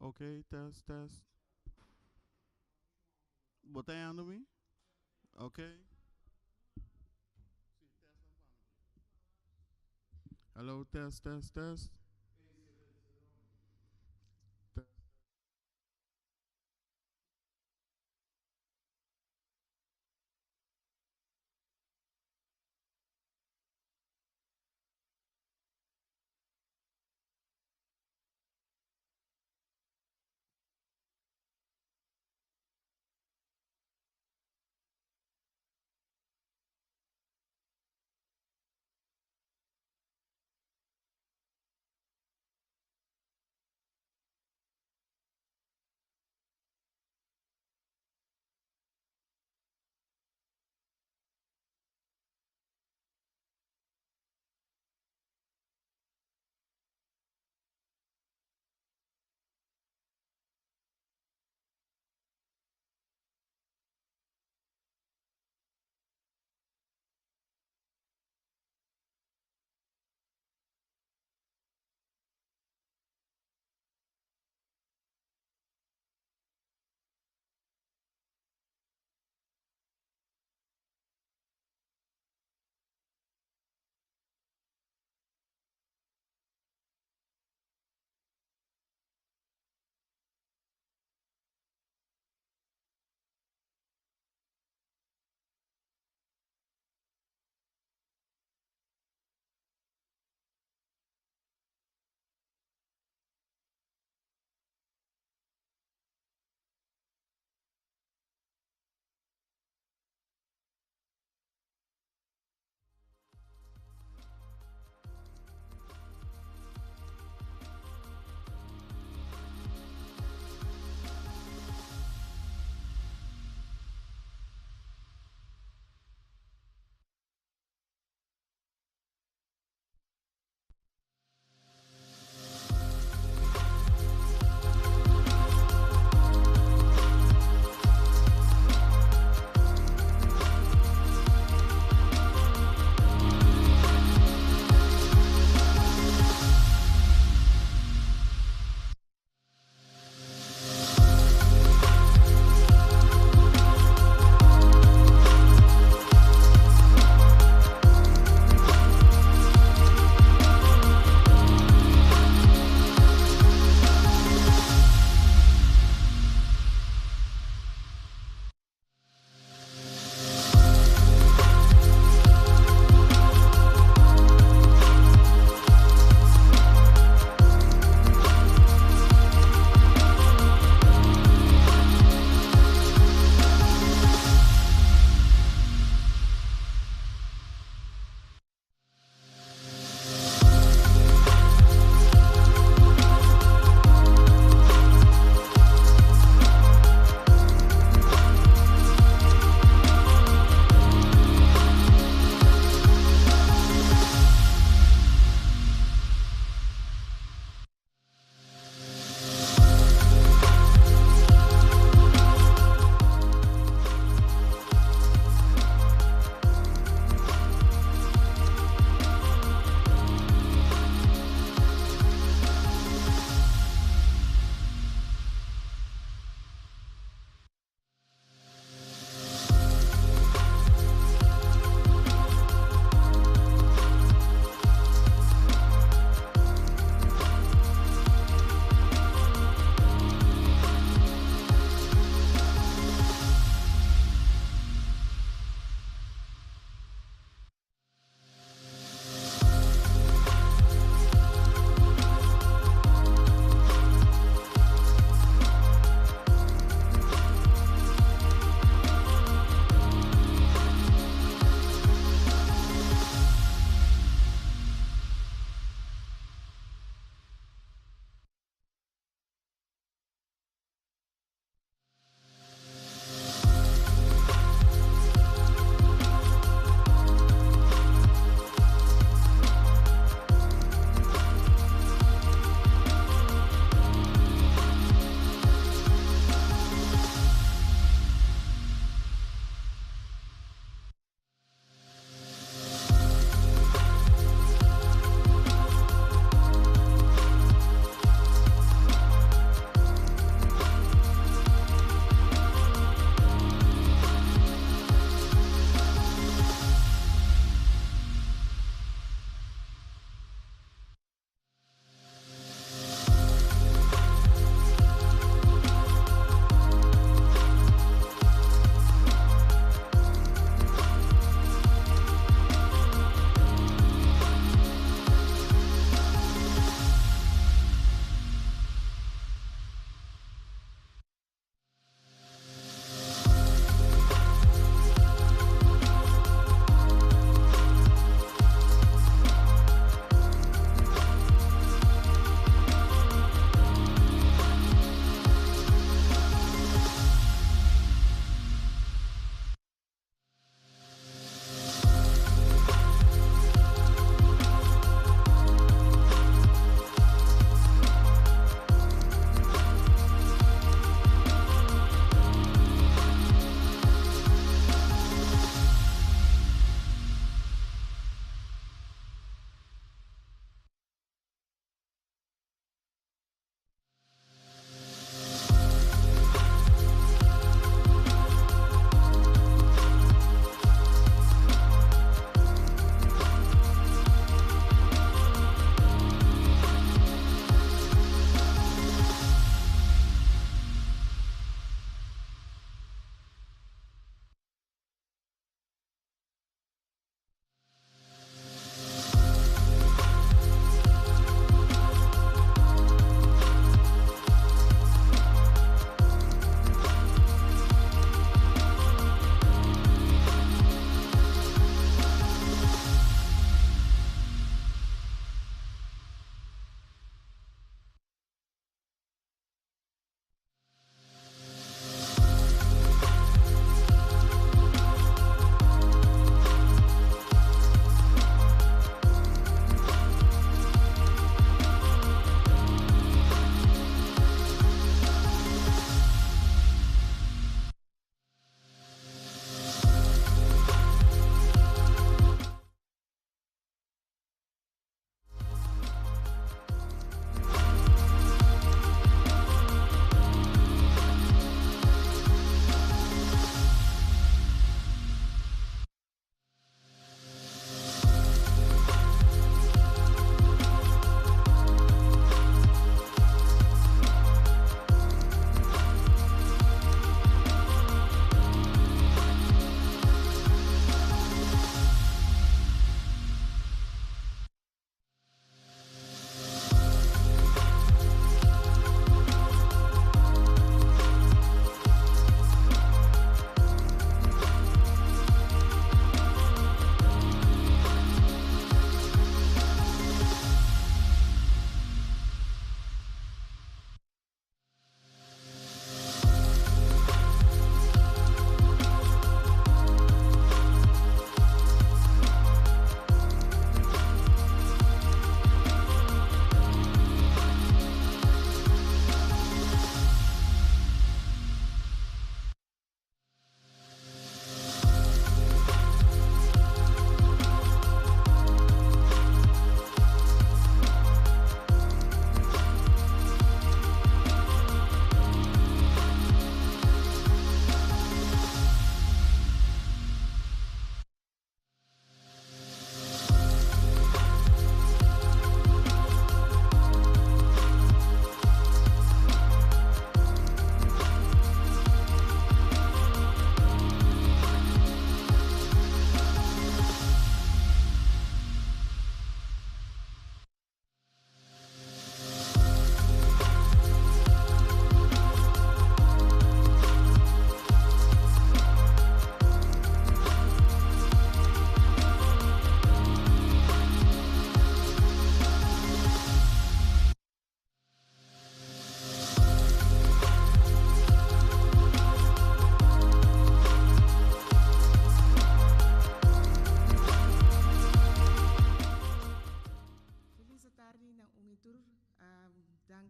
Ok, test. Boteándome. Ok. Hello, test.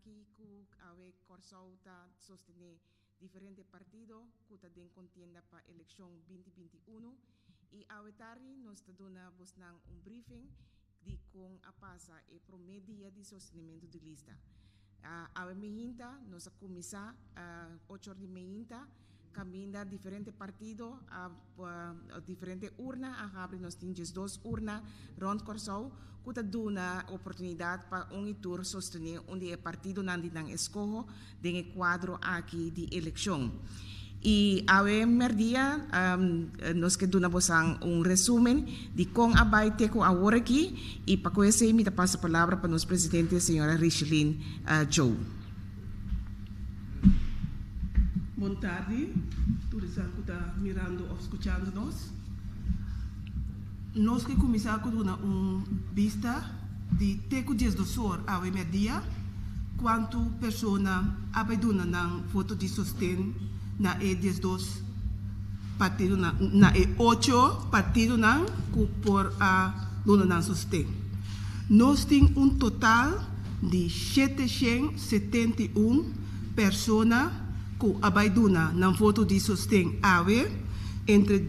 danki ku awe Corsao ta sostener diferente partido que ta den contienda para elección 2021 y awe tari nos ta dona busnang briefing di con a pasa e promedia di sostenimento di lista. Awe mehinta nos a comisa 8 di mehinta caminda diferente partido a diferente urna a abrir nos tinges 2 urna rond Corsao que ta dona oportunidade para tour sostener onde partido nandi nang escojo den quadro aqui de eleição. E awe merdia nos que dona bosang resumen de com abai teco agora aqui e para conhecer me passa a palavra para nos presidente senhora Richelin Joe. Boa tarde, todos que estão mirando ou escutando nós. Nós que começamos com vista de teco dias do sol ao meio-dia, quanto pessoa abandona na foto de sostén na dias dos partido na 8 partido na por a dona na sostén. Nós temos total de 771 pessoas que abandona na foto de sostén AWE entre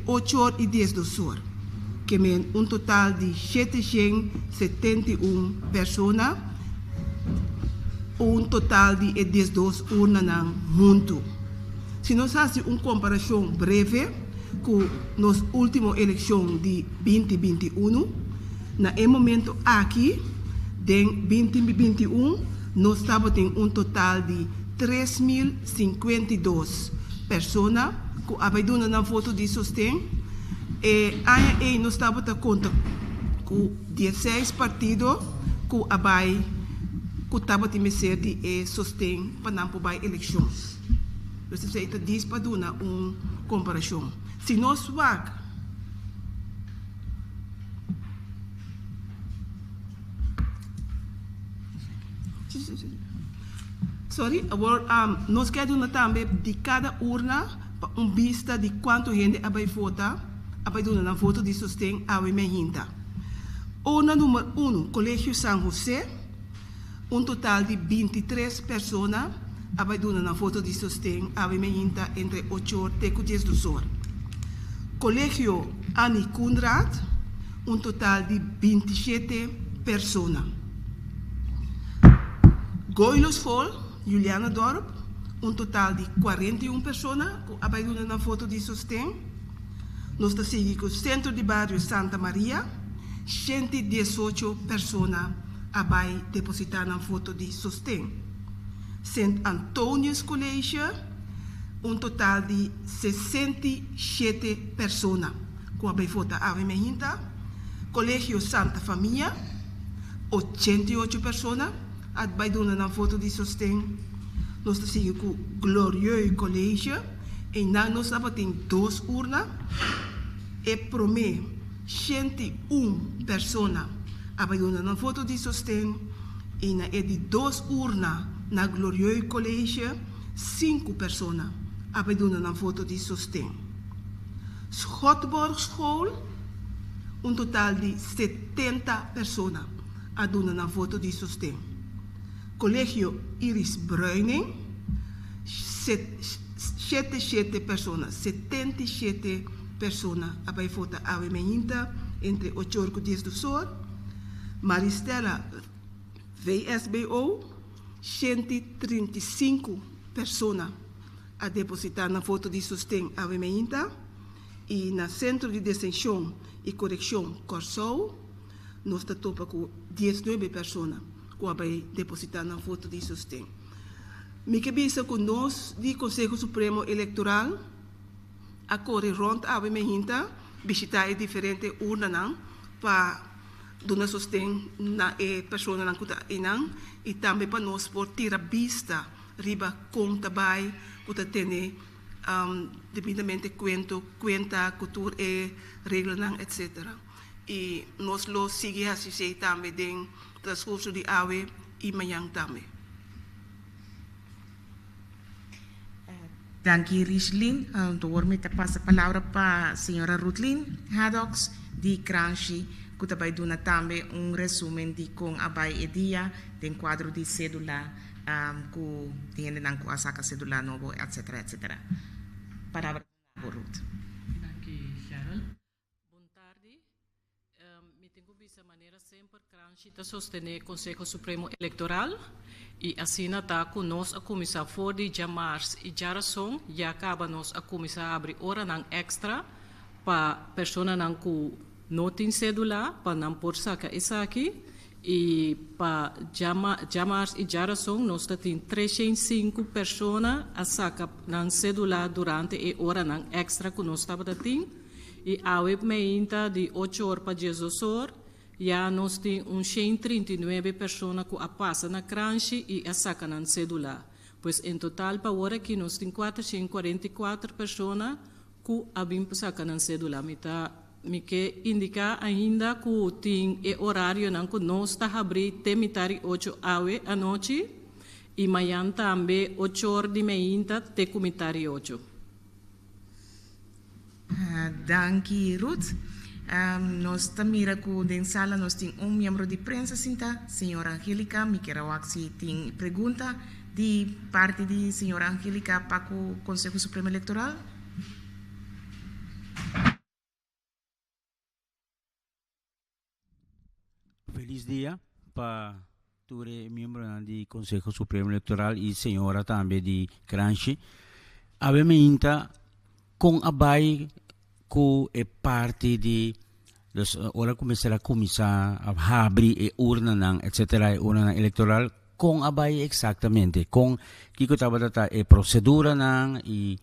8 horas e 10 do sol. Que men total de 771 pessoas, total de 12 urnas na mundo. Se nós fazemos comparação breve com nossa última eleição de 2021, na momento aqui, em 2021, nós estamos em total de 3.052 pessoas que abandonam na foto de sostén. E aí nós estamos a conta com 16 partidos que abai que estava a meser de sostén para não para eleições. Então, isso diz para dar uma comparação. Se nós vamos nós queremos também de cada urna vista de quanto gente abai vota, abai dona na foto de sostén a mehinta. Urna número 1, Colégio San José, total de 23 pessoas abai dona na foto de sostén a mehinta entre 8 horas e 10 do sol. Colégio Annie Koenraad, total de 27 pessoas. Goilosvol, Juliana Dorp, total de 41 pessoas que abandonam na foto de sostén. Nós estamos com o Centro de Barrio Santa Maria, 118 pessoas abai depositar na foto de sostén. St. Antonius College, total de 67 pessoas que abai votar a mehinta. Colégio Santa Família, 88 pessoas abai dona na foto de sostén. Nós estamos com o Glorieux College, e nós temos 2 urnas, e promê 101 pessoas abai dona na foto de sostén, e na de 2 urnas na Glorieux College, 5 pessoas abai dona na foto de sostén. Schotborg School, total de 70 pessoas a dona na foto de sostén. Colégio Iris Bruining, 77 pessoas, 77 pessoas abai votar a mehinta entre 8 horas e 10 do sol. Maristela VSBO, 135 pessoas a depositar na foto de sostén a mehinta. E na Centro de Detenção e Correção Corsao, nós estamos com 19 pessoas que vai depositar na foto de sostén. Me que bisa com nós do Conselho Supremo Eleitoral a correr rond a mehinta, visitar diferentes urnas para dar sostén na pessoa na kuta inang e também para nós por tirar vista riba com tabay kuta tene devidamente cuenta cultura e regla etc. E nós lo sigue assim também den transcurso de AWE e mayang também. Danke, Richelin. Door met te passen palavra para a senhora Rutlin Haddox, de Cranchi que vai dar também resumen de com abai e dia, tem quadro de cédula, que tem com a saca cédula novo, etc, etc. Palavra por Ruth. Danke, Sharon. Boa tarde. Me tenho vista maneira sempre que sostener o Conselho Supremo Eleitoral e assim está com nós a comissão for de Jamars e Jarason e acaba nós a comissão abrir hora não extra para pessoa não que não tem cédula para não por saca isso aqui e para Jamars e Jarason nós temos 305 pessoas a saca não cédula durante a hora não extra que nós estava tendo e a web meinta de 8 horas para 10 horas já nós temos 139 pessoas que passam na cranche e a saca na cédula. Pois em total, para agora aqui nós temos 444 pessoas que abrim para saca na cédula. Me que indica ainda que tem horário que nós está abrindo até metade 8 horas à noite e amanhã também 8 horas de manhã até metade 8. Danke, Ruth. Nós também na sala nós temos membro de prensa, senhora Angélica. Me quero se tem pergunta de parte de senhora Angélica para o Conselho Supremo Eleitoral. Feliz dia para todos os membros do Conselho Supremo Eleitoral e senhora também de Cranchi. Obviamente, com a BAI, que é parte de ora começar a começar a abrir a urna, etc., a urna eleitoral, com a BAI exatamente, com que estava a procedura e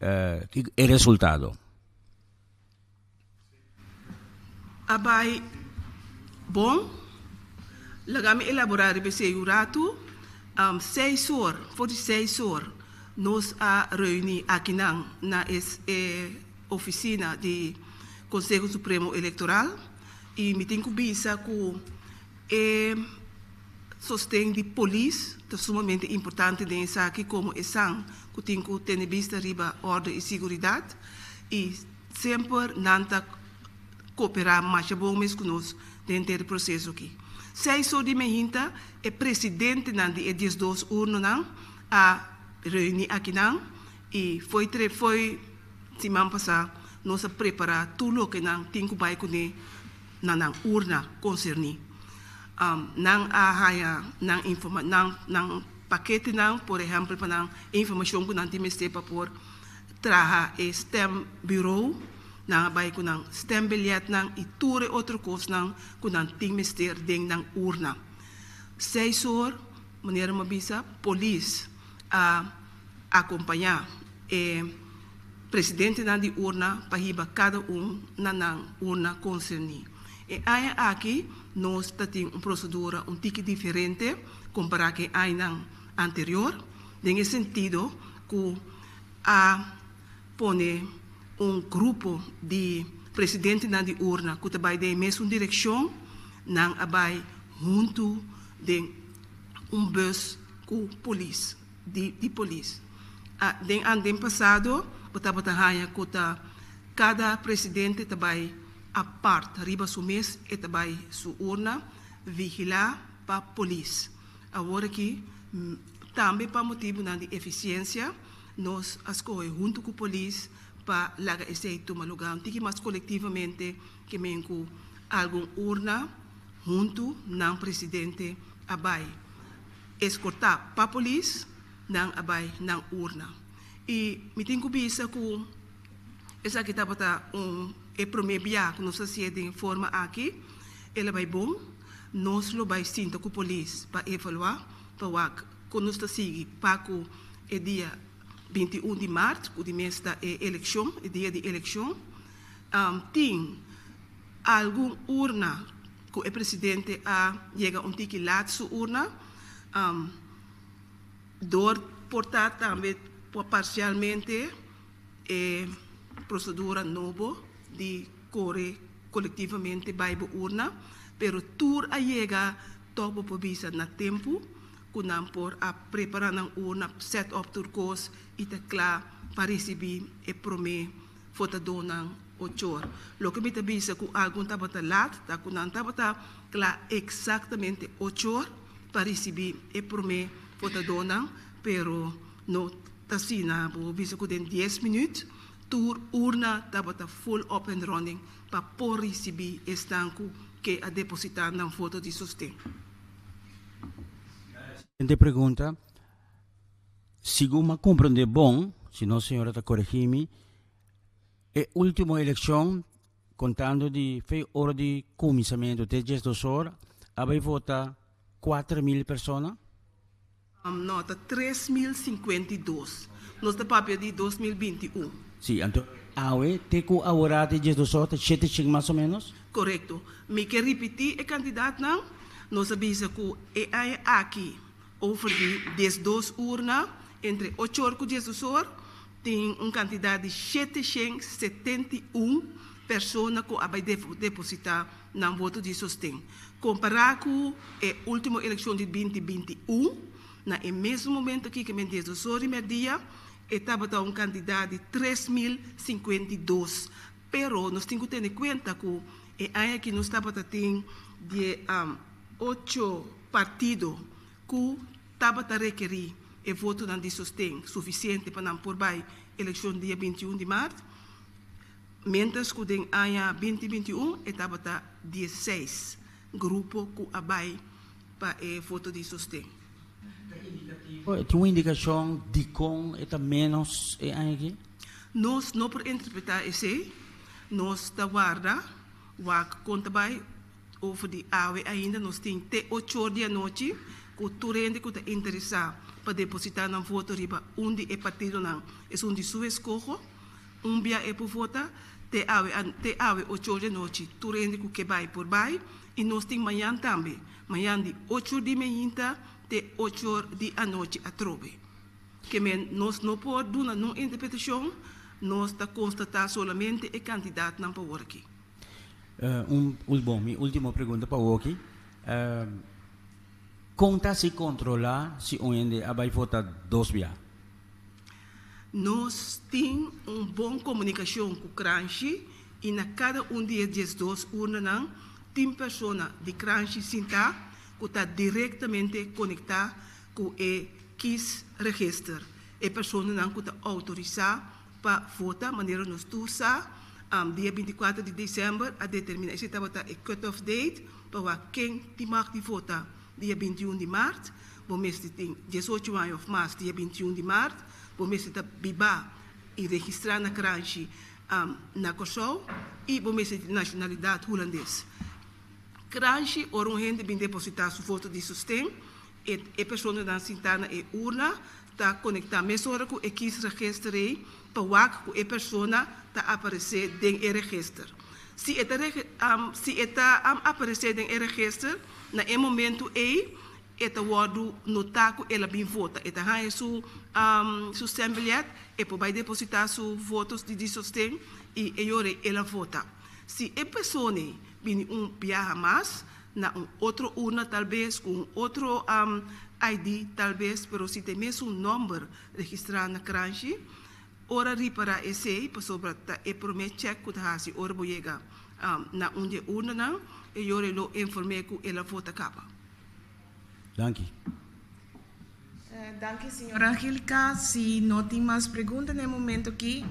o resultado. A BAI, bom, lagami elaborar esse jurado, 6 horas, 46 horas, nós a reunir aqui na oficina de Conselho Supremo Eleitoral e me tenho vista que sostém de polícia é sumamente importante nessa aqui como essa que tem que ter vista riba ordem e segurança e sempre nanta cooperar mais bom mesmo conosco dentro do processo aqui. 6 horas de manhã é presidente de 12 urnas a reunir aqui e foi semana passada nós preparar tudo o que nós temos que fazer na urna concerni. Nang paquete por exemplo, para informação que nós temos para por trabalhar o STEM Bureau, nang vai com STEM bilhete e tudo outra coisa que nós temos que ter dentro da urna. 6 horas, maneira mabisa, polícia a acompanhar presidente na de urna para cada na urna concerni. E aí aqui nós temos uma procedura um tique diferente comparado com a anterior, nesse sentido que a pone grupo de presidente na de urna que vai de mesma direção, não vai junto de bus com polícia, de polícia. Den ano passado, cada presidente também a parte riba su mês e também su urna vigilar para polícia. Agora aqui também para motivo de eficiência nós escolhemos junto com a polícia para lagar esse toma lugar, que mais coletivamente que menco algum urna junto na presidente abai escortar para a polícia na abai na urna. E me tenho vista que essa aqui estava é primeiro dia que nós fazemos de forma aqui, ela vai bom, nós lo vai sinta com a polícia para evaluar, para que nós seguimos para o dia 21 de março, o dia da eleição, o dia de eleição, tem alguma urna que o presidente chega tique lá sua urna, door portar também parcialmente procedura nova de correr coletivamente para a urna, pero tur a chega todo por visa na tempo, kunam por a preparar na urna, set up turcos e te claro para receber e promer votador 8 horas. Lo que me te dice que algún tabata lat, ta que não tabata claro exatamente 8 horas para receber e por mim foto dona, pero no tasina, bo bisa que den 10 minutos, tour urna tabata full up and running para por receber estanco que a depositar na foto de sustento. Siguiente pregunta. Sigo me comprender bom, se não a senhora está corrigindo, a última eleição, contando de hora de começamento de 2 horas, vai votar 4.000 pessoas? Nota 3.052. Nosso papel de 2021. Sim, então, tem a hora de 2 horas, 7 mais ou menos? Correto. Me quer repetir o candidato não? Nós sabemos que é aqui, over de 2 urnas, entre 8 horas e 10 horas, tem candidato de 771 pessoas que vai depositar no voto de sustento. Comparado com a última eleição de 2021, no mesmo momento que me 10 horas e meia, estava candidato de 3.052. Pero nós temos que ter em conta que aqui nós estamos tendo de 8 partidos que estava a requerir o voto de sustento suficiente para não por a eleição dia 21 de março, mientras que em ano 2021 estava 16 grupos que abai para o voto de sustento. Tem uma indicação de como é menos aqui? Nós não por interpretar esse, nós da guarda, o conta vai over de ave ainda nós temos até 8 horas da noite que tu rende que está interessado para depositar na voto riba onde é partido não é onde sua escolha dia é para votar te ave 8 horas da noite tu rende que vai por vai e nós temos manhã também manhã de 8 horas de manhã te 8 horas da noite a trove que nós não podemos dar uma interpretação nós está constatar solamente o candidato não para aqui. Minha última pergunta para o aqui. Conta se controlar se onde vai votar 2 vezes? Nós temos uma boa comunicação com o Cranchi e na cada dia das 2 urnas tem pessoas de Cranchi Sinta que está diretamente conectada com o KIS Register. É pessoa que está autorizada para votar, maneira nos tusa, dia 24 de dezembro, a determinar se estava a cut-off date para quem te mag de votar dia 21 de março, bom mês tem 18 de março, dia 21 de março, bom mês está biba e registrar na Cranchi na Kosovo e bom mês de nacionalidade holandesa. Cranchi, ora gente bem depositar seu voto de sustento, e pessoa na Sintana e urna está conectada mesmo hora com o quis registrar para que a pessoa está aparecer dentro do registro. Se está aparecer dentro do registro, no momento está word notado que ela bem vota. Está ganha seu bilhete e vai depositar seus votos de sustento e ela vota. Se a pessoa vem viaja mais, na outra urna talvez, com outro ID talvez, pero se tem mesmo número registrado na Cranchi, ora ripara esse, sobre e promete check que tá se ora boiega na onde urna não, e ora lo informe que ela vota capa. Danke. Danke, senhora Angélica. Se não tem mais perguntas no momento aqui,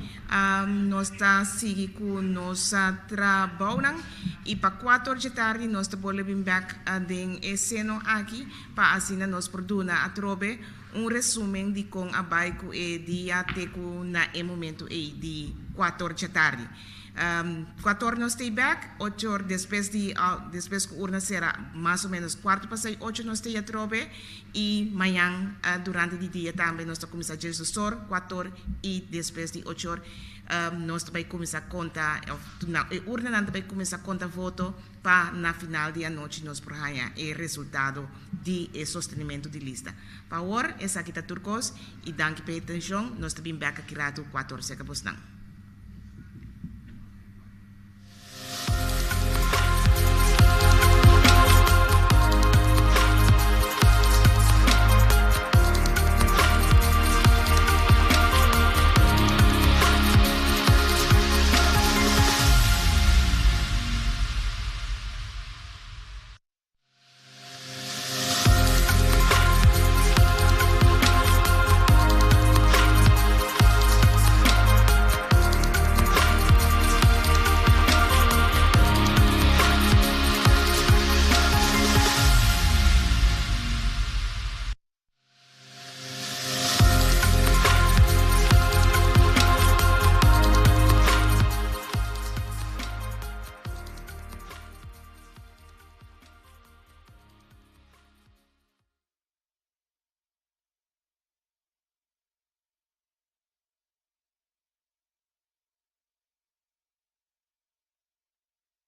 nós está seguindo com nossa trabalho e para 4 horas da tarde nós estamos vir back em cena aqui para assim nós produzir a trobe resumo de com a baico e dia teco na momento de 4 horas da tarde. 4 horas nós stay back, 8 horas depois que a urna será mais ou menos 8:15 nós stay a trobe e amanhã durante o dia também nós começar a gestor 4 horas e depois de 8 horas nós também começar a contar a urna não também começar a contar voto para na final da noite nós prohanha o resultado de sostenimento de lista. Para agora essa aqui está Turcos e danke pela atenção nós também back aqui rato 4 horas que